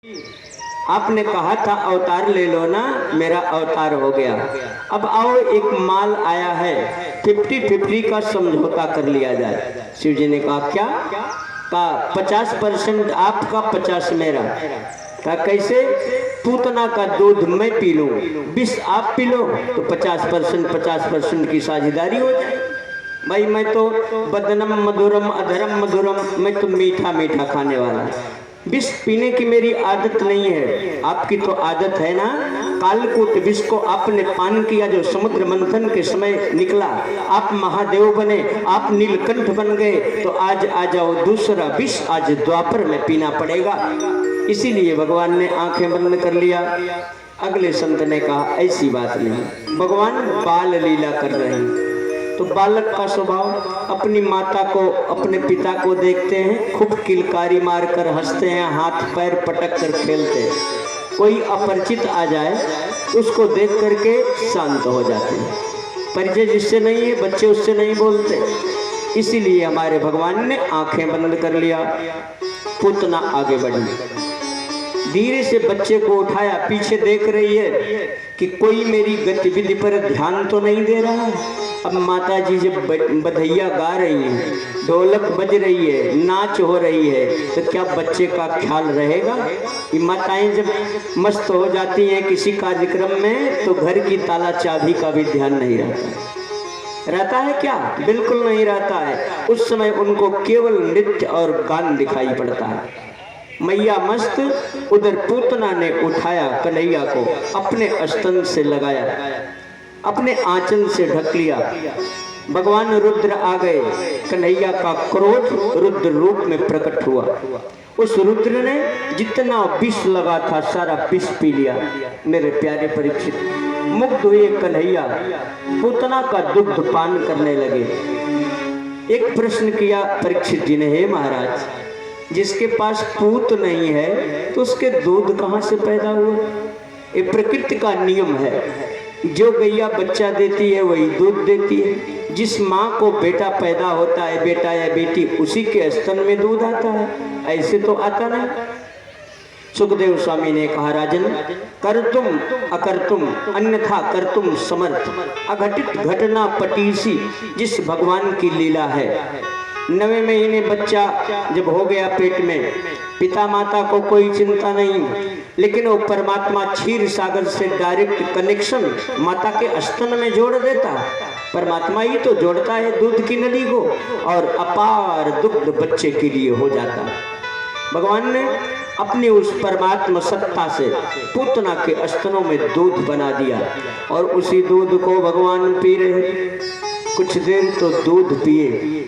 आपने कहा था अवतार ले लो ना, मेरा अवतार हो गया। अब आओ एक माल आया है, 50-50 का समझौता कर लिया जाए। शिव जी ने कहा क्या? कहा 50% आपका 50 मेरा। कहा कैसे? पूतना का दूध मैं पी लूं, विष आप पी लो तो 50% की साझेदारी हो जाए। भाई मैं तो बदनम मधुरम अधरम मधुरम, मैं तो मीठा मीठा खाने वाला। विष पीने की मेरी आदत नहीं है, आपकी तो आदत है ना। कालकूट विष को आपने पान किया जो समुद्र मंथन के समय निकला, आप महादेव बने, आप नीलकंठ बन गए, तो आज आ जाओ दूसरा विष आज द्वापर में पीना पड़ेगा। इसीलिए भगवान ने आंखें बंद कर लिया। अगले संत ने कहा ऐसी बात नहीं, भगवान बाल लीला कर रहे हैं। तो बालक का स्वभाव अपनी माता को अपने पिता को देखते हैं, खूब किलकारी मारकर हंसते हैं, हाथ पैर पटक कर खेलते हैं। कोई अपरिचित आ जाए उसको देख करके शांत हो जाते हैं। परिचय जिससे नहीं है बच्चे उससे नहीं बोलते। इसीलिए हमारे भगवान ने आंखें बंद कर लिया। पूतना आगे बढ़ी, धीरे से बच्चे को उठाया, पीछे देख रही है कि कोई मेरी गतिविधि पर ध्यान तो नहीं दे रहा है। अब माता जी जब बधैया गा रही हैं, ढोलक बज रही है, नाच हो रही है, तो क्या बच्चे का ख्याल रहेगा? ये माताएं जब मस्त हो जाती हैं किसी कार्यक्रम में तो घर की ताला चाबी का भी ध्यान नहीं रहता है क्या? बिल्कुल नहीं रहता है। उस समय उनको केवल नृत्य और गान दिखाई पड़ता है। मैया मस्त, उधर पूतना ने उठाया कन्हैया को, अपने स्तन से लगाया, अपने आंचल से ढक लिया। भगवान रुद्र आ गए, कन्हैया का क्रोध रुद्र रूप में प्रकट हुआ। उस रुद्र ने जितना विष लगा था सारा विष पी लिया। मेरे प्यारे परीक्षित, मुग्ध हुए कन्हैया पूतना का दुग्ध पान करने लगे। एक प्रश्न किया परीक्षित जी ने, हे महाराज, जिसके पास पूत नहीं है तो उसके दूध कहाँ से पैदा हुआ? ये प्रकृति का नियम है। जो गैया बच्चा देती है वही दूध देती है। जिस माँ को बेटा पैदा होता है, बेटा या बेटी, उसी के स्तन में दूध आता है, ऐसे तो आता नहीं। सुखदेव स्वामी ने कहा, राजन, कर तुम अकर तुम अन्यथा कर तुम समर्थ, अघटित घटना पटीसी जिस भगवान की लीला है। 9वें महीने बच्चा जब हो गया पेट में, पिता माता को कोई चिंता नहीं, लेकिन वो परमात्मा क्षीर सागर से डायरेक्ट कनेक्शन माता के स्तन में जोड़ देता। परमात्मा ही तो जोड़ता है दूध की नली को, और अपार दुग्ध बच्चे के लिए हो जाता है। भगवान ने अपनी उस परमात्मा सत्ता से पूतना के स्तनों में दूध बना दिया, और उसी दूध को भगवान पी रहे। कुछ देर तो दूध पिए,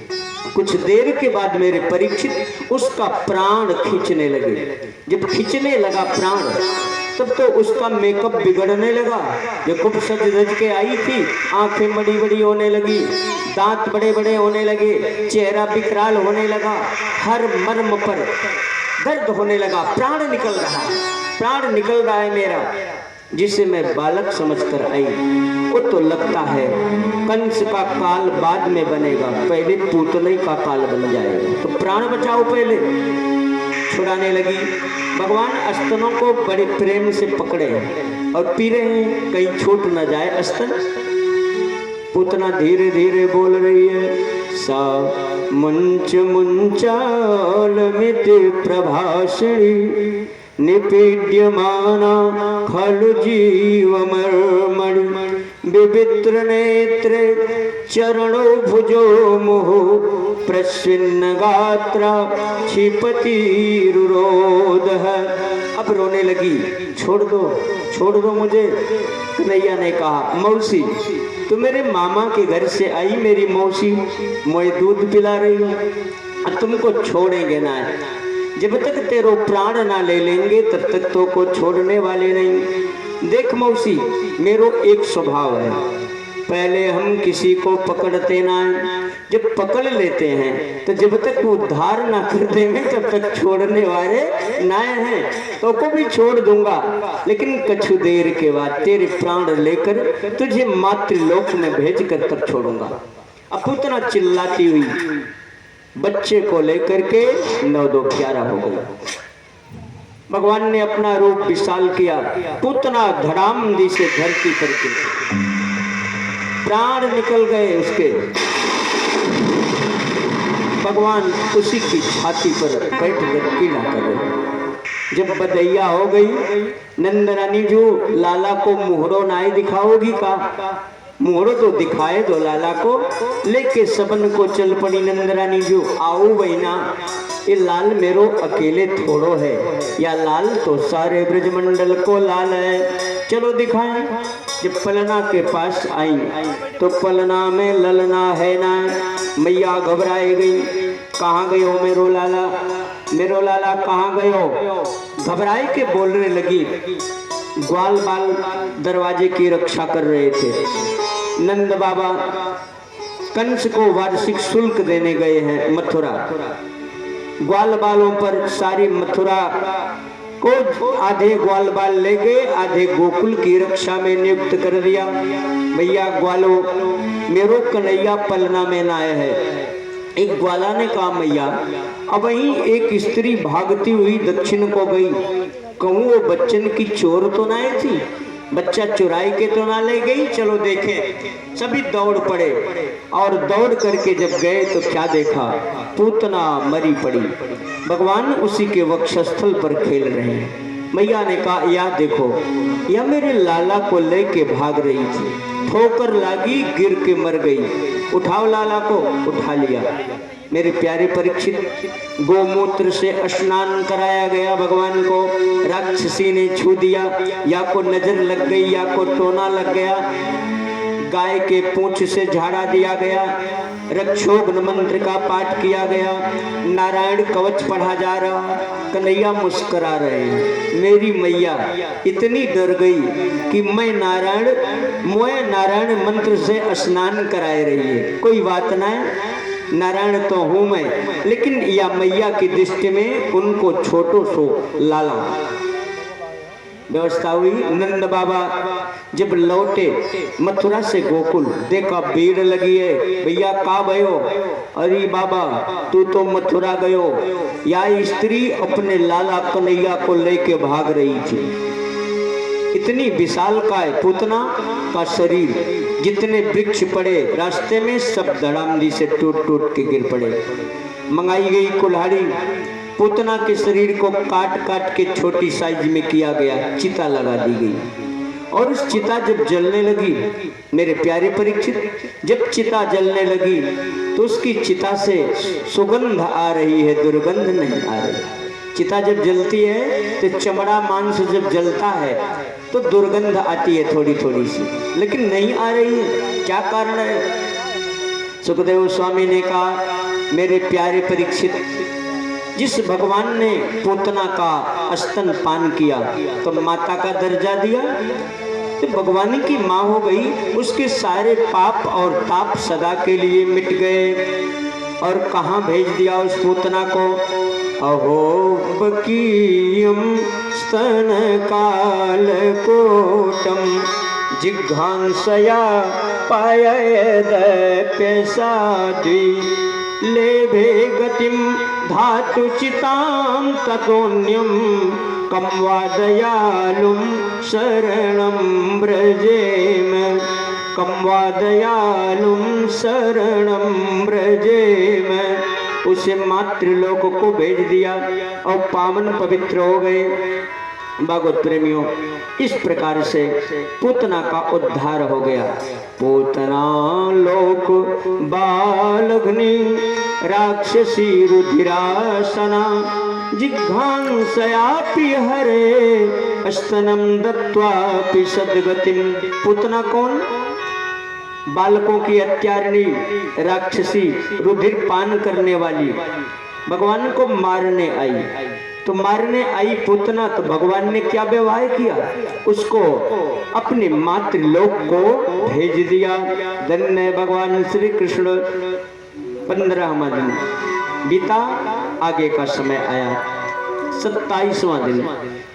कुछ देर के बाद मेरे परीक्षित उसका प्राण खींचने लगे। जब खींचने लगा प्राण, तब तो उसका मेकअप बिगड़ने लगा। जो खूब सज धज के आई थी, आंखें बड़ी बड़ी होने लगी, दांत बड़े बड़े होने लगे, चेहरा विकराल होने लगा, हर मर्म पर दर्द होने लगा। प्राण निकल रहा है मेरा, जिसे मैं बालक समझकर आई। वो तो लगता है कंस का काल बाद में बनेगा, पहले पूतने का काल बन जाएगा, तो प्राण बचाओ पहले। छुड़ाने लगी। भगवान स्तनों को बड़े प्रेम से पकड़े और पी रहे हैं, कहीं छूट न जाए स्तन। पूतना धीरे धीरे बोल रही है, सा मुंच मुंचाल प्रभाषिणी निपीड्यमाना खलु जीवमर्मणि, विवित्र नेत्रे चरणो भुजो मुहु, प्रस्विन्न गात्रा क्षिपति रुरोधः। अब रोने लगी, छोड़ दो मुझे। कन्हैया ने कहा, मौसी, तू मेरे मामा के घर से आई, मेरी मौसी मुझे दूध पिला रही हो, तुमको छोड़ेंगे ना। जब तक तेरो प्राण ना ले लेंगे तब तक तो को छोड़ने वाले नहीं। देख मौसी, मेरो एक स्वभाव है, पहले हम किसी को पकड़ते ना है, जब पकड़ लेते हैं तो जब तक उद्धार ना कर देंगे तब तक छोड़ने वाले ना हैं। तो को भी छोड़ दूंगा, लेकिन कुछ देर के बाद तेरे प्राण लेकर तुझे मातृलोक में भेजकर तब छोड़ूंगा। अब पूतना चिल्लाती हुई बच्चे को लेकर के 9-2-11 हो गई। भगवान ने अपना रूप विशाल किया, पूतना धड़ाम से धरती पर गिर, प्राण निकल गए उसके। भगवान उसी की छाती पर बैठ कर कीला कर रहे। जब बदैया हो गई, नंद रानी जो लाला को मुहरो नाई दिखाओगी का, मुहरो तो दिखाए दो लाला को, लेके सबन को चल पड़ी नंद रानी जो। आओ बहना, ये लाल मेरो अकेले थोड़ो है, या लाल तो सारे ब्रजमंडल को लाल है, चलो दिखाएं। जब पलना के पास आई तो पलना में ललना है ना। मैया घबराई गई, कहाँ गए हो मेरो लाला, मेरो लाला कहाँ गए हो। घबराई के बोलने लगी। ग्वाल बाल दरवाजे की रक्षा कर रहे थे। नंद बाबा कंस को वार्षिक शुल्क देने गए हैं मथुरा। ग्वाल बालों पर सारी मथुरा को आधे ग्वाल बाल ले गए, आधे गोकुल की रक्षा में नियुक्त कर दिया। भैया ग्वालो, मेरो कन्हैया पलना में ना आया है। एक ग्वाला ने कहा, मैया अब वहीं एक स्त्री भागती हुई दक्षिण को गई, कहूँ वो बच्चन की चोर तो ना आई थी, बच्चा चुराई के तो ना ले गई, चलो देखें। सभी दौड़ पड़े और दौड़ करके जब गए तो क्या देखा, पूतना मरी पड़ी, भगवान उसी के वक्षस्थल पर खेल रहे हैं। मैया ने कहा, या देखो, यह मेरे लाला को लेके भाग रही थी, ठोकर लागी, गिर के मर गई, उठाओ लाला को। उठा लिया। मेरे प्यारे परीक्षित, गोमूत्र से स्नान कराया गया भगवान को, राक्षसी ने छू दिया, या को नजर लग गई, या को टोना लग गया, गाय के पूंछ से झाड़ा दिया गया, रक्षोघ्न मंत्र का पाठ किया गया, नारायण कवच पढ़ा जा रहा, कन्हैया मुस्कुरा रहे हैं। मेरी मैया इतनी डर गई कि मैं नारायण मंत्र से स्नान कराए रही है। कोई बात ना है, नारायण तो हूं मैं, लेकिन या मैया की दृष्टि में उनको छोटो सो लाला। व्यवस्था हुई। नंद बाबा जब लौटे मथुरा से गोकुल, देखा भीड़ लगी है। भैया कहाँ भयो, अरे बाबा तू तो मथुरा गयो, या स्त्री अपने लाला कन्हैया को लेके भाग रही थी। इतनी विशाल का है पूतना का शरीर, जितने वृक्ष पड़े रास्ते में सब धड़ामदी से टूट टूट के गिर पड़े। मंगाई गई कुल्हाड़ी, पूतना के शरीर को काट काट के छोटी साइज में किया गया, चिता लगा दी गई। और उस चिता जब जलने लगी, मेरे प्यारे परीक्षित, जब चिता जलने लगी तो उसकी चिता से सुगंध आ रही है, दुर्गंध नहीं आ रही। चिता जब जलती है तो चमड़ा मांस जब जलता है तो दुर्गंध आती है थोड़ी थोड़ी सी, लेकिन नहीं आ रही है। क्या कारण है? सुखदेव स्वामी ने कहा, मेरे प्यारे परीक्षित, जिस भगवान ने पूतना का स्तन पान किया तो माता का दर्जा दिया, तो भगवान की माँ हो गई, उसके सारे पाप और ताप सदा के लिए मिट गए। और कहाँ भेज दिया उस पूतना को? अहो बकीयम स्तन काल कोटम जिघांसया पायद पेशादी लेभे गतिम धातु चितां ततोन्यम कम वा दयालुम शरणं व्रजेम, कम वा दयालुम शरणं व्रजेम। उसे मातृलोक को भेज दिया और पावन पवित्र हो गए। भागवत प्रेमियों, इस प्रकार से पूतना का उद्धार हो गया। पूतना लोक बालघ्नि राक्षसी रुधिरासना जिघांसयापि हरे स्तनम दत्त्वापि सद्गतिम। पूतना कौन? बालकों की हत्यारिणी, राक्षसी, रुधिर पान करने वाली, भगवान को मारने आई। तो मारने आई पूतना, तो भगवान ने क्या व्यवहार किया? उसको अपने मातृलोक को भेज दिया। धन्य भगवान श्री कृष्ण। 15वां दिन बीता, आगे का समय आया। 27वां दिन,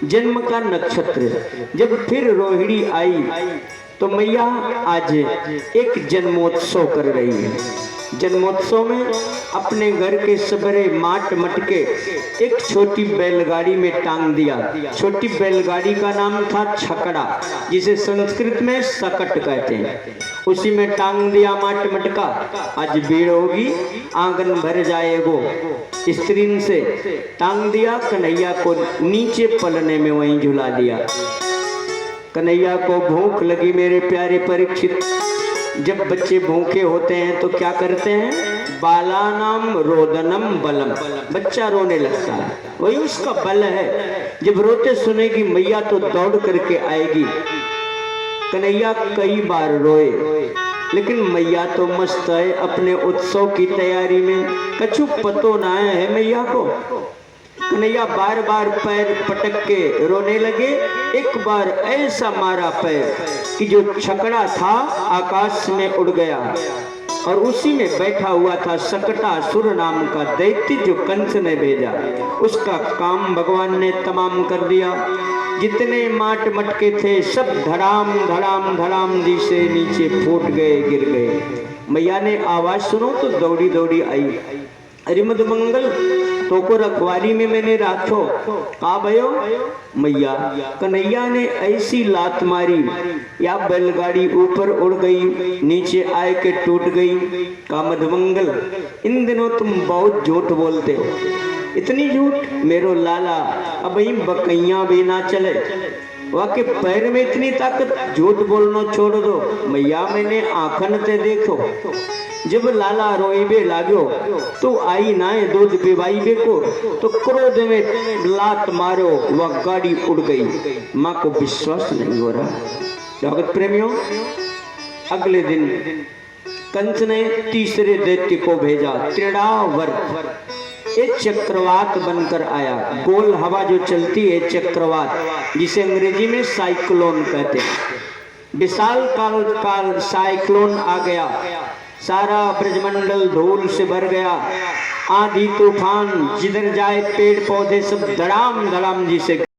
जन्म का नक्षत्र। जब फिर रोहिणी आई तो मैया आज एक जन्मोत्सव कर रही है। जन्मोत्सव में अपने घर के सबरे माट मटके एक छोटी बैलगाड़ी में टांग दिया। छोटी बैलगाड़ी का नाम था छकड़ा, जिसे संस्कृत में सकट कहते हैं। उसी में टांग दिया माट मटका। आज भीड़ होगी, आंगन भर जाएगो। स्त्रीन से टांग दिया, कन्हैया को नीचे पलने में वहीं झुला दिया। कन्हैया को भूख लगी मेरे प्यारे परीक्षित। जब बच्चे भूखे होते हैं तो क्या करते हैं? बालानाम रोदनम बलम, बच्चा रोने लगता है, वही उसका बल है। जब रोते सुनेगी मैया तो दौड़ करके आएगी। कन्हैया कई बार रोए, लेकिन मैया तो मस्त है अपने उत्सव की तैयारी में, कछु पतो ना है मैया को। कन्हैया बार बार पैर पटक के रोने लगे। एक बार ऐसा मारा पैर कि जो छकड़ा था आकाश में उड़ गया, और उसी में बैठा हुआ था सकटासुर नाम का दैत्य जो कंस ने भेजा। उसका काम भगवान ने तमाम कर दिया। जितने माट मटके थे सब धड़ाम धड़ाम धड़ाम दी से नीचे फूट गए, गिर गए। मैया ने आवाज सुनो तो दौड़ी दौड़ी आई। अरे मधुमंगल, तो को रखवारी में मैंने राखो, का भयो? मैया, कन्हैया ने ऐसी लात मारी या बैलगाड़ी ऊपर उड़ गई, नीचे आए के टूट गई। का मधुमंगल, इन दिनों तुम बहुत झूठ बोलते हो। इतनी झूठ? मेरो लाला, अब ही बकैया भी ना चले। वाके पैर में इतनी ताकत, झूठ बोलना छोड़ दो। मैया, मैंने आंखन ते देखो। जब लाला रोईबे लागो तो आई नाए दूध पिवाईबे को, तो क्रोध में लात मारो, वह गाड़ी उड़ गई। माँ को विश्वास नहीं हो रहा। जगत प्रेमियों, अगले दिन कंस ने तीसरे दैत्य को भेजा, त्रिणावर्त। एक चक्रवात बनकर आया। गोल हवा जो चलती है चक्रवात, जिसे अंग्रेजी में साइक्लोन कहते हैं। विशाल काल साइक्लोन आ गया। सारा ब्रजमंडल धूल से भर गया। आंधी तूफान, जिधर जाए पेड़ पौधे सब धड़ाम धड़ाम जी से